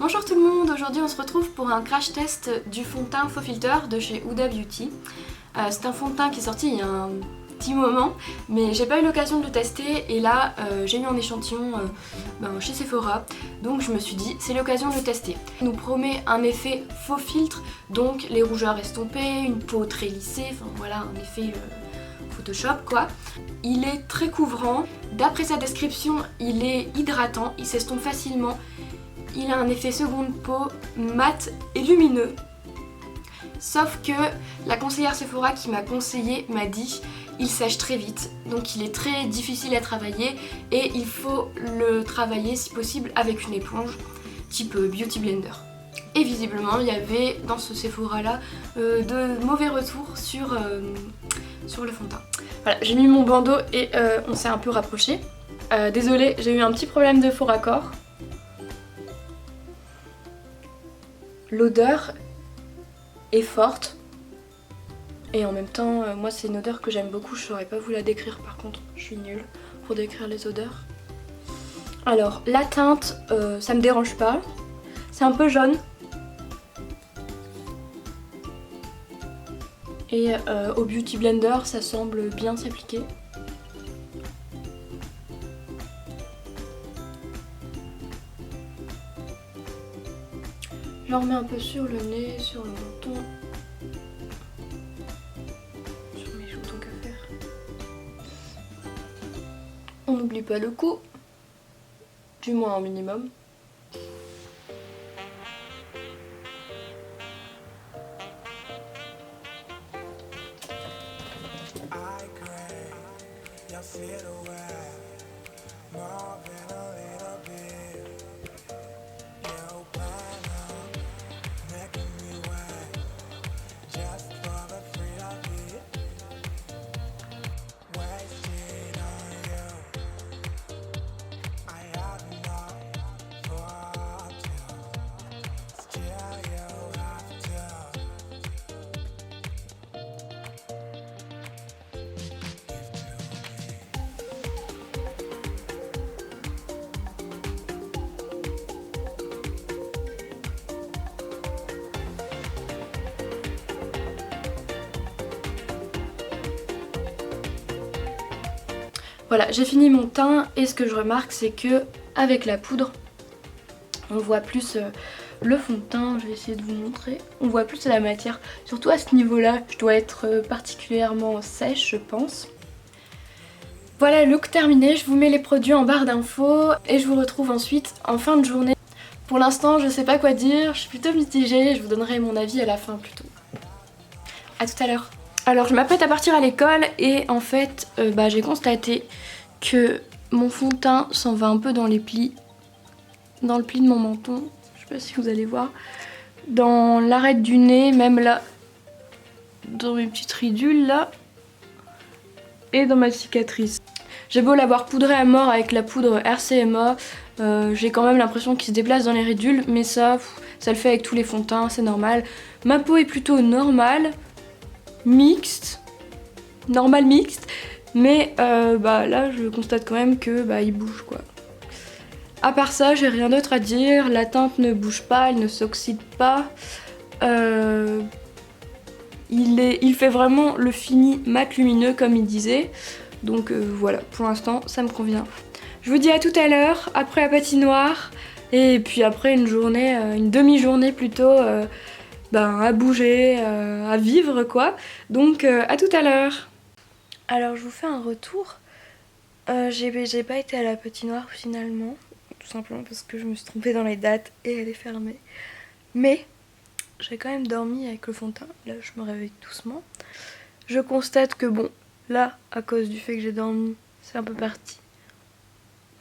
Bonjour tout le monde, aujourd'hui on se retrouve pour un crash test du fond de teint Faux Filter de chez Huda Beauty. C'est un fond de teint qui est sorti il y a un petit moment, mais j'ai pas eu l'occasion de le tester et là j'ai eu un échantillon chez Sephora, donc je me suis dit c'est l'occasion de le tester. Il nous promet un effet faux filtre, donc les rougeurs estompées, une peau très lissée, enfin voilà un effet Photoshop quoi. Il est très couvrant, d'après sa description il est hydratant, il s'estompe facilement. Il a un effet seconde peau mat et lumineux. Sauf que la conseillère Sephora qui m'a conseillé m'a dit il sèche très vite, donc il est très difficile à travailler et il faut le travailler si possible avec une éponge type Beauty Blender. Et visiblement il y avait dans ce Sephora là de mauvais retours sur le fond de teint. Voilà, j'ai mis mon bandeau et on s'est un peu rapproché. Désolée, j'ai eu un petit problème de faux raccord. L'odeur est forte et en même temps moi c'est une odeur que j'aime beaucoup, je saurais pas vous la décrire par contre, je suis nulle pour décrire les odeurs. Alors la teinte ça me dérange pas, c'est un peu jaune et au Beauty Blender ça semble bien s'appliquer. J'en remets un peu sur le nez, sur le menton, sur mes joues tant qu'à faire. On n'oublie pas le cou, du moins un minimum. Voilà, j'ai fini mon teint et ce que je remarque c'est que avec la poudre, on voit plus le fond de teint, je vais essayer de vous montrer, on voit plus la matière, surtout à ce niveau-là, je dois être particulièrement sèche je pense. Voilà, look terminé, je vous mets les produits en barre d'infos et je vous retrouve ensuite en fin de journée. Pour l'instant je sais pas quoi dire, je suis plutôt mitigée, je vous donnerai mon avis à la fin plutôt. A tout à l'heure. Alors je m'apprête à partir à l'école et en fait j'ai constaté que mon fond de teint s'en va un peu dans les plis, dans le pli de mon menton, je sais pas si vous allez voir, dans l'arête du nez, même là, dans mes petites ridules là, et dans ma cicatrice. J'ai beau l'avoir poudré à mort avec la poudre RCMA, j'ai quand même l'impression qu'il se déplace dans les ridules, mais ça le fait avec tous les fonds de teint, c'est normal. Ma peau est plutôt normale, mixte, mais là je constate quand même que il bouge quoi. À part ça j'ai rien d'autre à dire, la teinte ne bouge pas, elle ne s'oxyde pas, il fait vraiment le fini mat lumineux comme il disait, donc voilà, pour l'instant ça me convient. Je vous dis à tout à l'heure, après la patinoire, et puis après une journée, une demi-journée plutôt, à bouger, à vivre quoi. Donc à tout à l'heure. Alors je vous fais un retour. J'ai pas été à la patinoire finalement, tout simplement parce que je me suis trompée dans les dates et elle est fermée. Mais j'ai quand même dormi avec le fond de teint. Là je me réveille doucement. Je constate que bon, là à cause du fait que j'ai dormi, c'est un peu parti.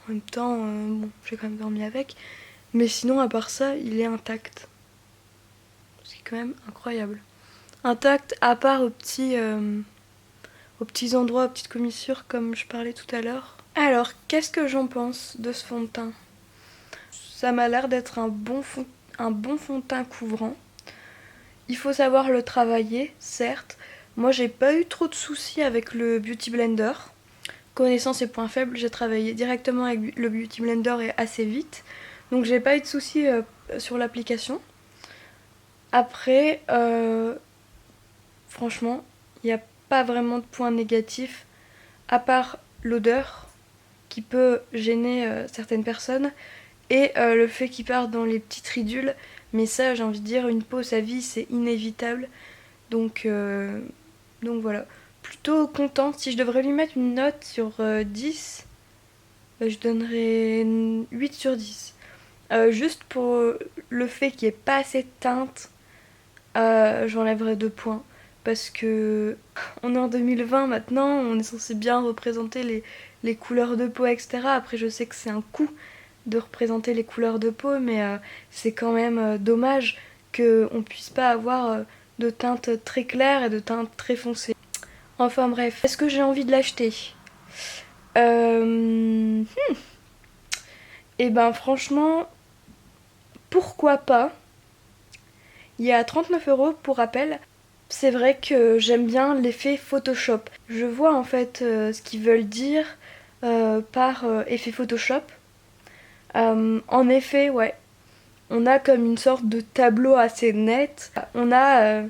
En même temps, j'ai quand même dormi avec. Mais sinon à part ça, il est intact. C'est quand même incroyable. Intact à part aux petits endroits, aux petites commissures comme je parlais tout à l'heure. Alors, qu'est-ce que j'en pense de ce fond de teint? Ça m'a l'air d'être un bon fond de teint couvrant. Il faut savoir le travailler, certes. Moi, j'ai pas eu trop de soucis avec le Beauty Blender. Connaissant ses points faibles, j'ai travaillé directement avec le Beauty Blender et assez vite. Donc j'ai pas eu de soucis sur l'application. Après, franchement, il n'y a pas vraiment de points négatifs, à part l'odeur qui peut gêner certaines personnes et le fait qu'il parte dans les petites ridules. Mais ça, j'ai envie de dire, une peau, sa vie, c'est inévitable. Donc voilà. Plutôt contente. Si je devrais lui mettre une note sur 10, je donnerais 8 sur 10. Juste pour le fait qu'il n'y ait pas assez de teinte, j'enlèverais 2 points. Parce que on est en 2020 maintenant, on est censé bien représenter les couleurs de peau, etc. Après, je sais que c'est un coût de représenter les couleurs de peau, mais c'est quand même dommage qu'on puisse pas avoir de teintes très claires et de teintes très foncées. Enfin bref, est-ce que j'ai envie de l'acheter? Et ben franchement, pourquoi pas? Il y a 39 € pour rappel. C'est vrai que j'aime bien l'effet Photoshop. Je vois en fait ce qu'ils veulent dire par effet Photoshop. En effet, ouais, on a comme une sorte de tableau assez net. On a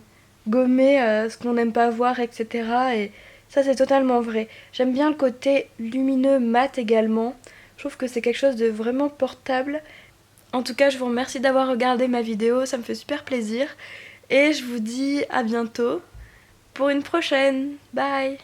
gommé ce qu'on n'aime pas voir, etc. Et ça, c'est totalement vrai. J'aime bien le côté lumineux mat également. Je trouve que c'est quelque chose de vraiment portable. En tout cas, je vous remercie d'avoir regardé ma vidéo, ça me fait super plaisir. Et je vous dis à bientôt pour une prochaine. Bye!